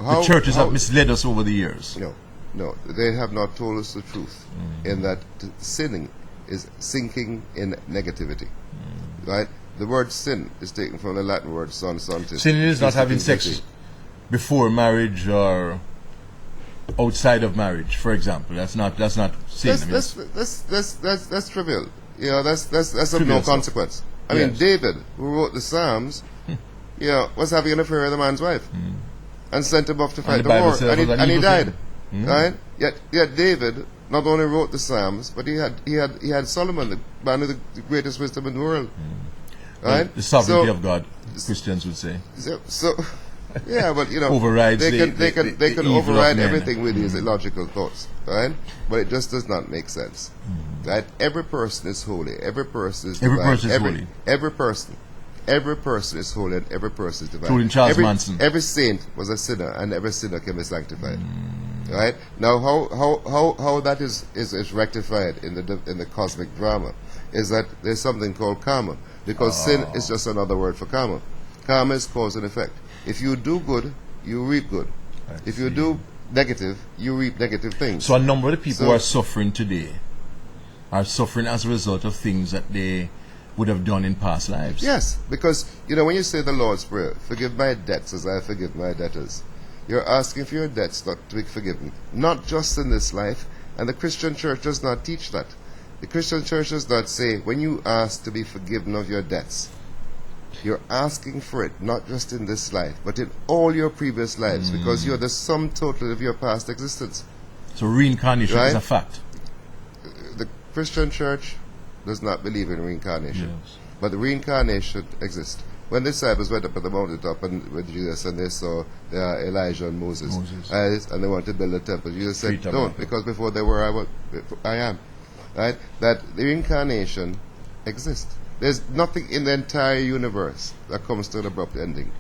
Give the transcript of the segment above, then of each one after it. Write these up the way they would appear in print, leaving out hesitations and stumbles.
the churches have misled us over the years. No, they have not told us the truth in that sinning is sinking in negativity. Right? The word sin is taken from the Latin word sonsantis. Sinning is not having sex before marriage or outside of marriage, for example. That's not sin. That's trivial. That's of no consequence. I mean, David, who wrote the Psalms, was having an affair with a man's wife, and sent him off to fight the war, and he died. Right? Yet David not only wrote the Psalms, but he had Solomon, the man with the greatest wisdom in the world. Right? The sovereignty of God, Christians would say. So yeah, but overrides they can override everything with these illogical thoughts, right? But it just does not make sense. Right? Every person is holy. Every person is divine. Every person is holy, and every person is divine. Including Charles Manson. Every saint was a sinner, and every sinner can be sanctified. Right? Now, how that is rectified in the cosmic drama is that there's something called karma, because sin is just another word for karma. Karma is cause and effect. If you do good, you reap good. If you do negative, you reap negative things. So a number of the people who are suffering today are suffering as a result of things that they would have done in past lives. Yes, because when you say the Lord's Prayer, forgive my debts as I forgive my debtors, you're asking for your debts not to be forgiven, not just in this life. And the Christian church does not teach that. The Christian church does not say when you ask to be forgiven of your debts, you're asking for it not just in this life, but in all your previous lives, because you're the sum total of your past existence. So reincarnation is a fact. The Christian church does not believe in reincarnation, but the reincarnation exists. When the disciples went up at the mountaintop and with Jesus, and they saw Elijah and Moses. And they wanted to build a temple, Jesus said, "Don't, because before they were, I am." Right? That the reincarnation exists. There's nothing in the entire universe that comes to an abrupt ending.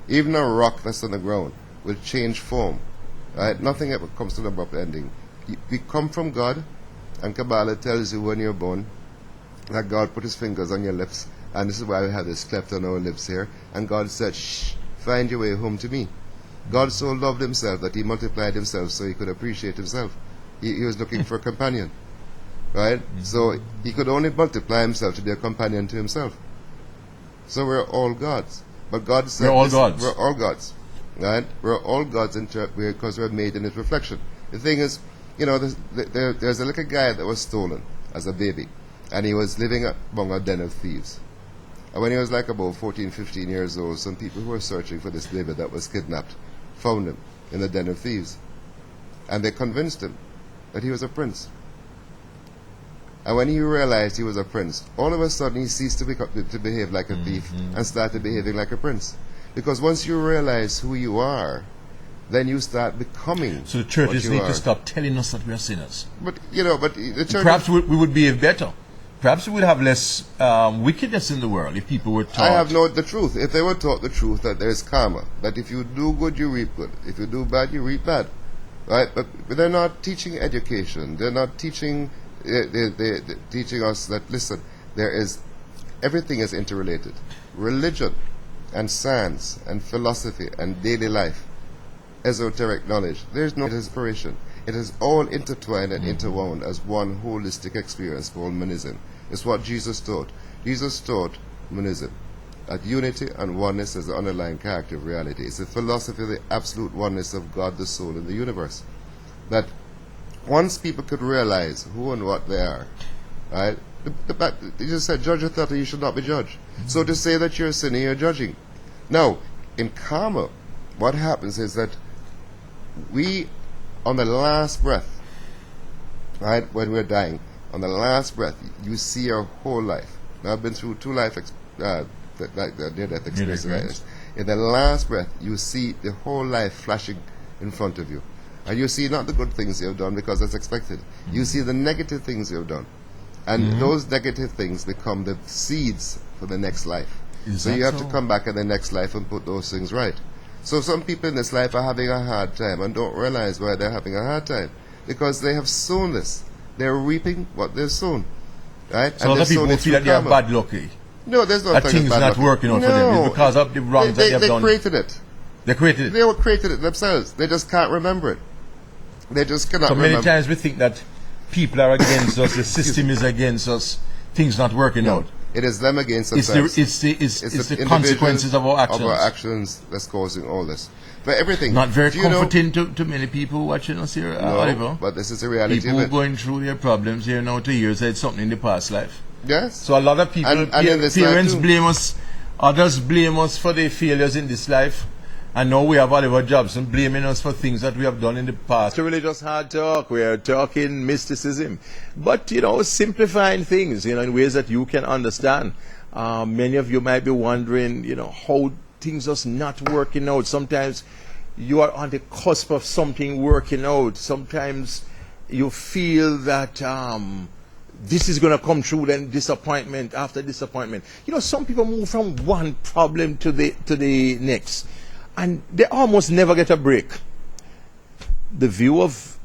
Even a rock that's on the ground will change form. Right? Nothing ever comes to an abrupt ending. We come from God, and Kabbalah tells you when you're born that God put his fingers on your lips, and this is why we have this cleft on our lips here, and God said, "Shh, find your way home to me." God so loved himself that he multiplied himself so he could appreciate himself. He was looking for a companion. Right? So he could only multiply himself to be a companion to himself. So we're all gods. But God said, we're all gods. We're all gods. Right? We're all gods because we're made in his reflection. The thing is, there's a little guy that was stolen as a baby, and he was living among a den of thieves. And when he was like about 14, 15 years old, some people who were searching for this baby that was kidnapped found him in the den of thieves. And they convinced him that he was a prince. And when he realized he was a prince, all of a sudden he ceased to behave like a thief and started behaving like a prince. Because once you realize who you are, then you start becoming. So the churches need to stop telling us that we are sinners. But the church. Perhaps we would behave better. Perhaps we would have less wickedness in the world if people were taught. I have known the truth. If they were taught the truth that there is karma, that if you do good, you reap good. If you do bad, you reap bad. Right? But they're not teaching education. They're not teaching. They're teaching us that, listen, everything is interrelated. Religion and science and philosophy and daily life, esoteric knowledge, there's no inspiration. It is all intertwined and interwound as one holistic experience called monism. It's what Jesus taught. Jesus taught monism, that unity and oneness is the underlying character of reality. It's the philosophy of the absolute oneness of God, the soul, and the universe. That once people could realize who and what they are, right? They just said, "Judge not, you should not be judged." So to say that you're a sinner, you're judging. Now, in karma, what happens is that we, on the last breath, right, when we're dying, on the last breath, you see your whole life. Now, I've been through 2 near-death experiences. In the last breath, you see the whole life flashing in front of you. And you see not the good things you have done because that's expected. You see the negative things you have done. And those negative things become the seeds for the next life. So you have to come back in the next life and put those things right. So some people in this life are having a hard time and don't realize why they're having a hard time. Because they have sown this. They're reaping what they've sown. Right? So other people feel that they are bad lucky. No, there's no that things not working out for them. It's because of the wrongs that they have done. They created it. They created it. They were created it themselves. They just can't remember it. They just cannot So many remember. times we think that people are against us, the system is against us, things not working out. It is them against It's themselves. the consequences of our actions. Of our actions that's causing all this. But everything. Not very do you know- comforting to many people watching us here, No, Oliver. but this is the reality People of it. going through their problems here now to years said something in the past life. Yes. So a lot of people, And in this life parents too. blame us, others blame us for their failures in this life. And now we have Oliver Jobson blaming us for things that we have done in the past. It's really just hard talk. We are talking mysticism. But, simplifying things, in ways that you can understand. Many of you might be wondering, how things are not working out. Sometimes you are on the cusp of something working out. Sometimes you feel that this is going to come through, then disappointment after disappointment. Some people move from one problem to the next, and they almost never get a break. The view of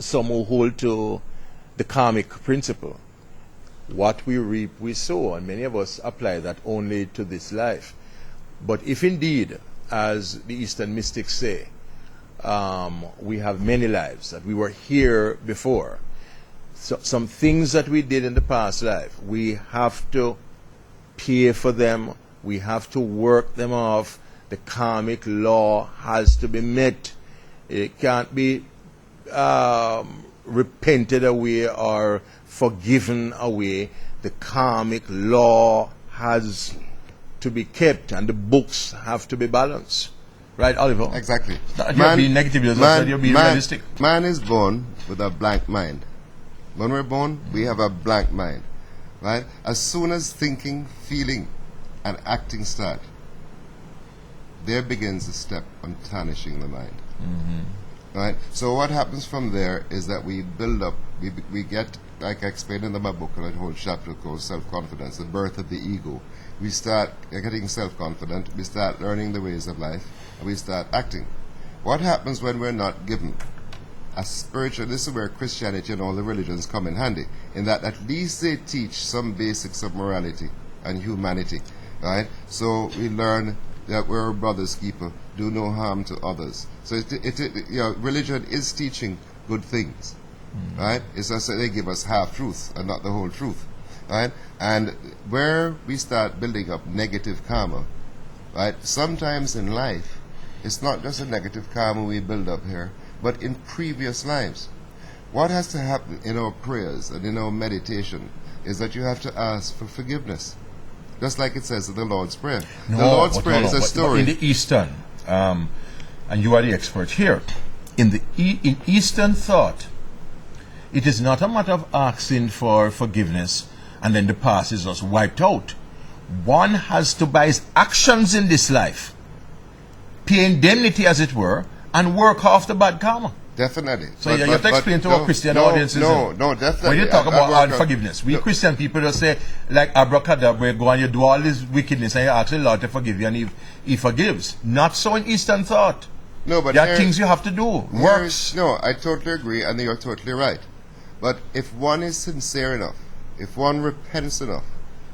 some who hold to the karmic principle, what we reap, we sow, and many of us apply that only to this life. But if indeed, as the Eastern mystics say, we have many lives, that we were here before, so some things that we did in the past life, we have to pay for them, we have to work them off. The karmic law has to be met. It can't be repented away or forgiven away. The karmic law has to be kept, and the books have to be balanced. Right, Oliver? Exactly. You're being negative, you're being realistic. Man is born with a blank mind. When we're born, we have a blank mind. Right? As soon as thinking, feeling, and acting start, there begins the step on tarnishing the mind. Right? So what happens from there is that we build up, we get, like I explained in my book, a whole chapter called Self-Confidence, the birth of the ego. We start getting self-confident, we start learning the ways of life, and we start acting. What happens when we're not given a spiritual, this is where Christianity and all the religions come in handy, in that at least they teach some basics of morality and humanity. Right? So we learn that we're a brother's keeper, do no harm to others. So religion is teaching good things, right? It's just that they give us half truth and not the whole truth, right? And where we start building up negative karma, right? Sometimes in life, it's not just a negative karma we build up here, but in previous lives. What has to happen in our prayers and in our meditation is that you have to ask for forgiveness. Just like it says in the Lord's Prayer. The Lord's Prayer is a story. But in the Eastern, and you are the expert here, in Eastern thought, it is not a matter of asking for forgiveness and then the past is just wiped out. One has to, by his actions in this life, pay indemnity, as it were, and work off the bad karma. Definitely. So you have to explain to our Christian audiences. No, definitely. When you talk about unforgiveness, we Christian people just say, like abracadabra, you go and you do all this wickedness and you ask the Lord to forgive you, and he forgives. Not so in Eastern thought. No, but there are things you have to do. Works. No, I totally agree, and you're totally right. But if one is sincere enough, if one repents enough,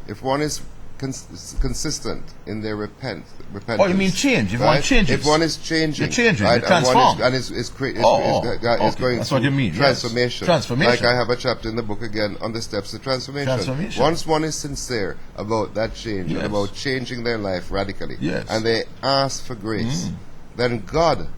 if one is consistent in their repentance. Oh, you mean change? If one changes. If one is changing. You're changing, right, you transform. And is going that's what you mean. Transformation. Yes. Transformation. Like I have a chapter in the book again on the steps of transformation. Once one is sincere about that change, and about changing their life radically, and they ask for grace, then God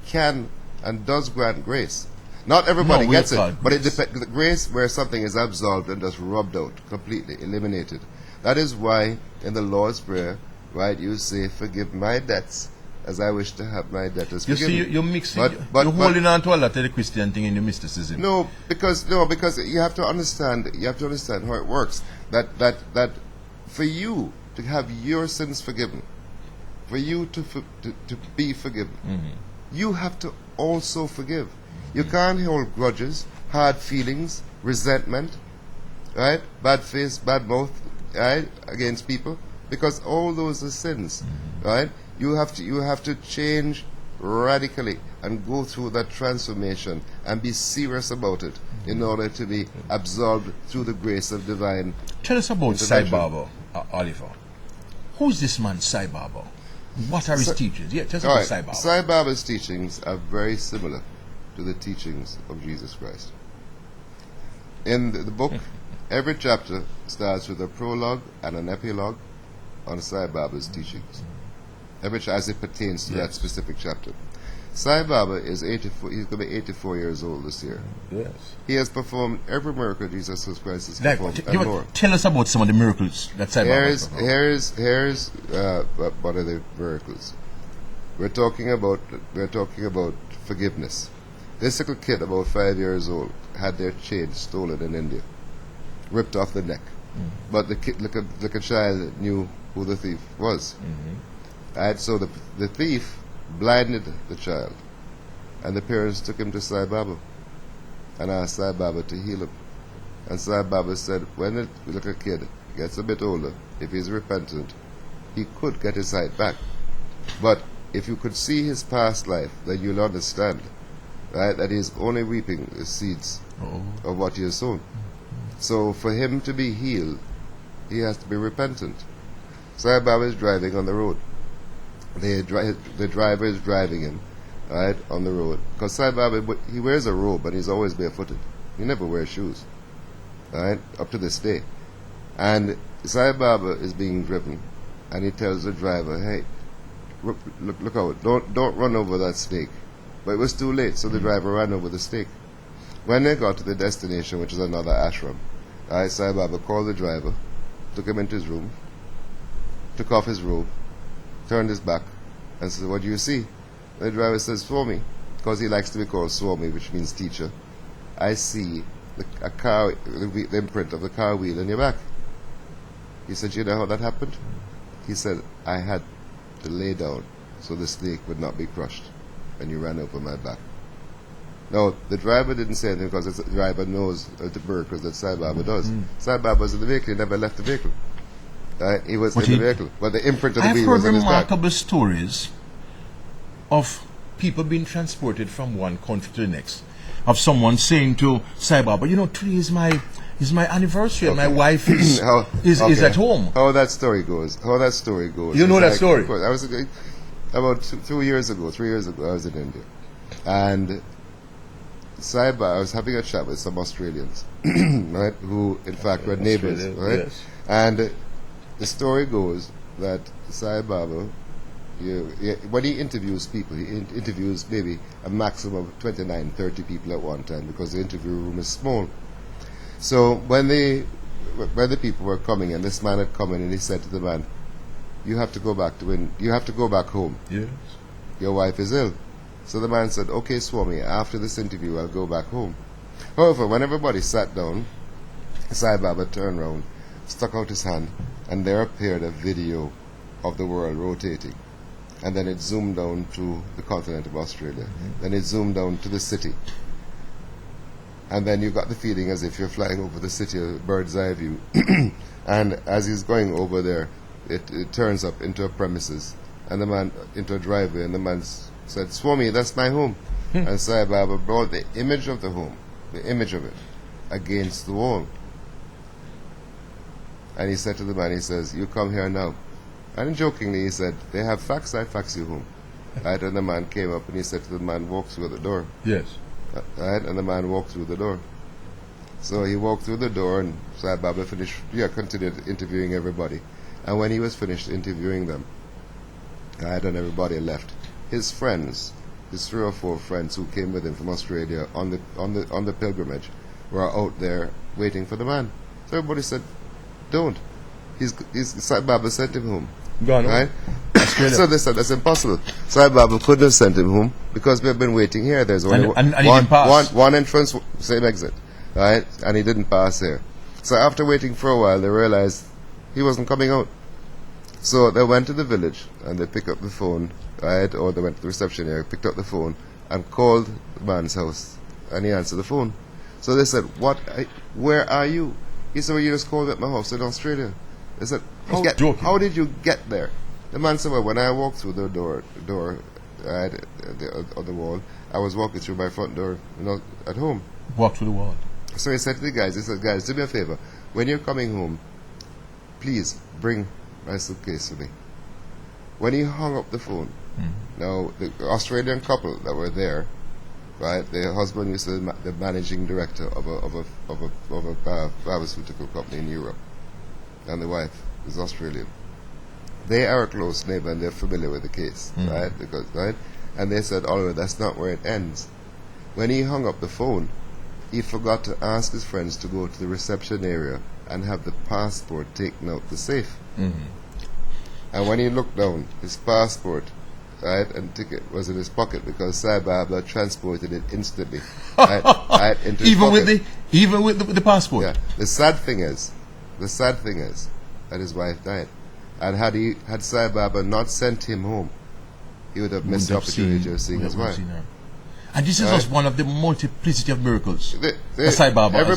can and does grant grace. Not everybody gets it, but it depends. Grace where something is absolved and just rubbed out, completely eliminated. That is why in the Lord's Prayer, right, you say, "Forgive my debts, as I wish to have my debtors forgiven." You see, you're mixing. You're holding on to a lot of the Christian thing in the mysticism. No, because you have to understand. You have to understand how it works. That for you to have your sins forgiven, for you to be forgiven, you have to also forgive. You can't hold grudges, hard feelings, resentment, right? Bad face, bad mouth, right, against people, because all those are sins, right? You have to change radically and go through that transformation and be serious about it in order to be absolved through the grace of divine. Tell us about Sai Baba, Oliver. Who's this man, Sai Baba? What are his teachings? Yeah, just All about right. Sai Baba. Sai Baba's teachings are very similar to the teachings of Jesus Christ. In the book, every chapter starts with a prologue and an epilogue on Sai Baba's teachings, as it pertains to that specific chapter. Sai Baba is 84. He's going to be 84 years old this year. Yes. He has performed every miracle Jesus Christ has performed and more. Tell us about some of the miracles that Sai Baba has performed. Here's one of the miracles. We're talking about forgiveness. This little kid, about 5 years old, had their chain stolen in India, ripped off the neck. But the kid, like a child, knew who the thief was. And so the thief blinded the child, and the parents took him to Sai Baba and asked Sai Baba to heal him. And Sai Baba said, when the little kid gets a bit older, if he's repentant, he could get his sight back. But if you could see his past life, then you'll understand, right, that he's only reaping the seeds of what he has sown. So for him to be healed, he has to be repentant. Sai Baba is driving on the road. The driver is driving him, right, on the road. Because Sai Baba, he wears a robe, and he's always barefooted. He never wears shoes, right, up to this day. And Sai Baba is being driven, and he tells the driver, hey, look out, don't run over that snake. But it was too late, so the driver ran over the snake. When they got to the destination, which is another ashram, right, Sai Baba called the driver, took him into his room, took off his robe, turned his back, and said, what do you see? The driver says, Swami, because he likes to be called Swami, which means teacher. I see the imprint of the car wheel in your back. He said, you know how that happened? He said, I had to lay down so the snake would not be crushed, and you ran over my back. Now, the driver didn't say anything because the driver knows the miracles that Sai Baba does. Sai Baba was in the vehicle, he never left the vehicle. He was in the vehicle, but the imprint of the wheel was on his back. I've heard remarkable stories of people being transported from one country to the next. Of someone saying to Sai Baba, you know, today is my anniversary, and my wife is at home. How that story goes? You know that story? Of course. I was about 3 years ago. I was in India, and Sai Baba, I was having a chat with some Australians, right, who in fact were neighbors, right, yes. And the story goes that Sai Baba, when he interviews people, he interviews maybe a maximum of 29, 30 people at one time because the interview room is small. So when the people were coming, and this man had come in, and he said to the man, you have to go back home. Yes. Your wife is ill. So the man said, okay, Swami, after this interview I'll go back home. However, when everybody sat down, Sai Baba turned around, stuck out his hand, and there appeared a video of the world rotating. And then it zoomed down to the continent of Australia. Then it zoomed down to the city. And then you got the feeling as if you're flying over the city, a bird's eye view. And as he's going over there, it turns up into a premises, and the man, into a driveway, and the man said, Swami, that's my home. And Sai Baba brought the image of the home, the image of it, against the wall. And he said to the man, he says, you come here now. And jokingly he said, they have fax, I fax you home. Right? And the man came up and he said to the man, walk through the door. Yes. Right? And the man walked through the door. So he walked through the door, and Sai Baba continued interviewing everybody. And when he was finished interviewing them, right, and everybody left, his friends, his 3 or 4 friends who came with him from Australia on the pilgrimage, were out there waiting for the man. So everybody said, don't. Sai Baba sent him home. Gone right? So they said that's impossible. Sai Baba couldn't have sent him home because we have been waiting here. There's only one entrance, same exit, right? And he didn't pass here. So after waiting for a while, they realized he wasn't coming out. So they went to the village and they picked up the phone, right? Or they went to the reception area, picked up the phone, and called the man's house, and he answered the phone. So they said, where are you? He said, well, you just called at my house in Australia. They said, how did you get there? The man said, well, when I walked through the door on the wall, I was walking through my front door, at home. Walk through the wall. So he said to the guys, he said, guys, do me a favor. When you're coming home, please bring my suitcase to me. When he hung up the phone, now the Australian couple that were there, right? The husband is the managing director of a pharmaceutical company in Europe, and the wife is Australian. They are a close neighbor and they're familiar with the case, right? And they said, Oliver, that's not where it ends. When he hung up the phone, he forgot to ask his friends to go to the reception area and have the passport taken out the safe. And when he looked down, his passport, right, and ticket was in his pocket because Sai Baba transported it instantly, right, into his pocket. Even with the passport. Yeah. The sad thing is that his wife died, and had Sai Baba not sent him home, he would have missed the opportunity of seeing his wife. And this is just one of the multiplicity of miracles. Sai Baba.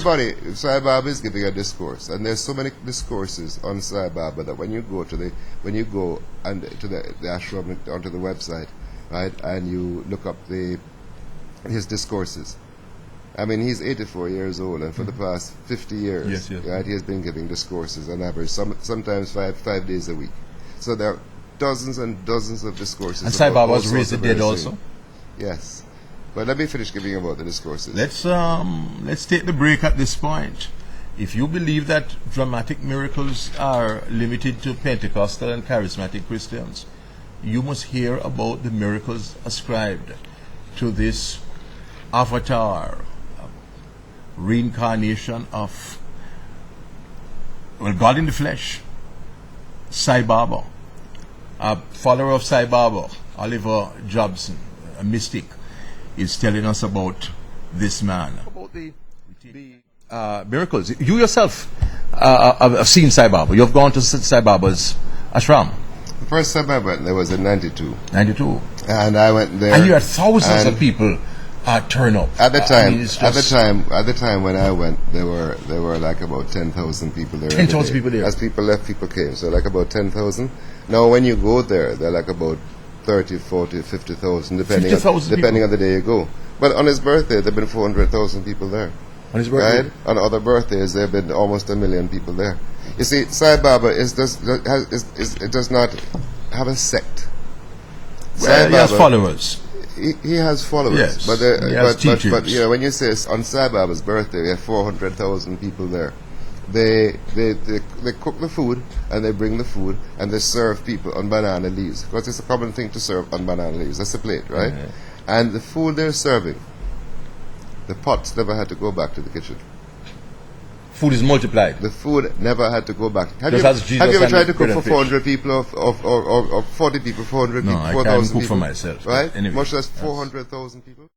Sai Baba is giving a discourse, and there's so many discourses on Sai Baba that when you go to the ashram onto the website, right, and you look up his discourses. I mean, he's 84 years old, and for the past 50 years, right, he has been giving discourses on average, sometimes five days a week. So there are dozens and dozens of discourses. And Sai Baba was raised the dead also. Yes. But let me finish giving about the discourses. Let's take the break at this point. If you believe that dramatic miracles are limited to Pentecostal and charismatic Christians, you must hear about the miracles ascribed to this avatar, reincarnation of, well, God in the flesh, Sai Baba, a follower of Sai Baba, Oliver Jobson, a mystic, is telling us about this man. About the miracles. You yourself have seen Sai Baba. You have gone to Sai Baba's ashram. The first time I went there was in 92. 92. And I went there. And you had thousands of people turn up. At the time when I went, there were like about 10,000 people there. 10,000 people there. As people left, people came. So like about 10,000. Now when you go there, they're like about 30, 40, 50,000, depending on the day you go. But on his birthday, there have been 400,000 people there. On his birthday? Right? On other birthdays, there have been almost 1 million people there. You see, Sai Baba does not have a sect. Well, he has followers. He has followers. Yes, but you know, when you say on Sai Baba's birthday, we have 400,000 people there. They cook the food and they bring the food and they serve people on banana leaves because it's a common thing to serve on banana leaves. That's the plate, right? And the food they're serving, the pots never had to go back to the kitchen. Food is multiplied. The food never had to go back. Have you ever tried to cook for 400 people or 40 people, 400 people, 4,000 people? No, I can't cook for myself. Right? Anyway, much less 400,000 people.